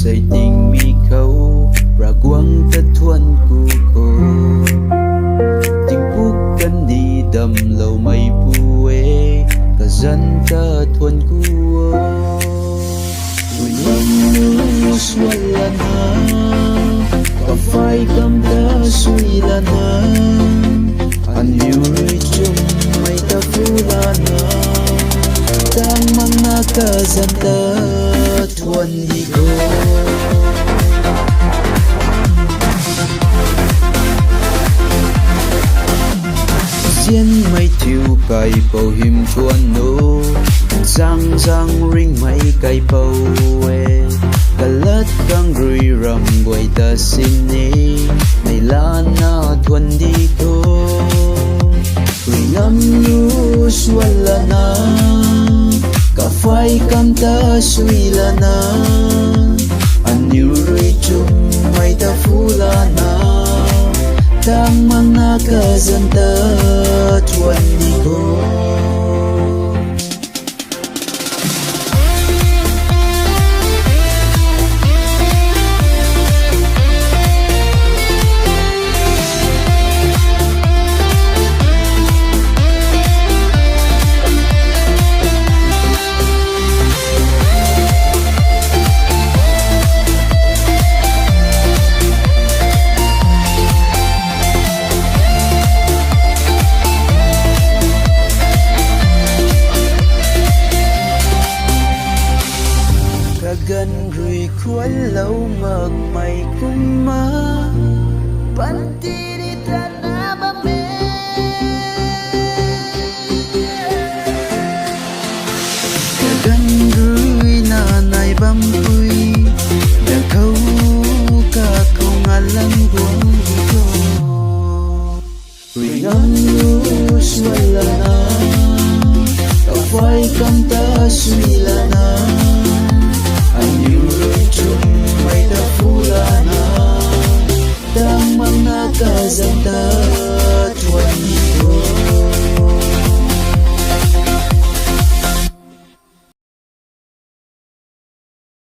say tình mi khâu ra quăng tất thuần cu cô tình phúc cần đi đầm lâu mây buê cả dân ta thuần cu tụi em xuân là na cả phai cầm ta suy là na anh yêu rồi chung mây ta phu là na đang mang na cả dân ta thuần đi cô diễn mây thiêu cày bầu hiểm thuần nô giang giang ring mây cày bầu e cả lát căng rui rầm quay ta xin nê này là na thuần đi cô ring âm nhu xuân là na cả phai cam ta suy là na anh yêu rồi chung mây ta phu là na đang mang na cả dân ta thuần đi cô gần rồi khuất lâu mờ mày cũng mơ bắn đi đi ta na ba mê gần rồi na này băm ui đã khâu cả không ngàn lần buông cô rồi ngắm nhu xuân là na tao phai cầm ta suy là na anh yêu rồi chung mây ta phu là na đang mang na cả dân ta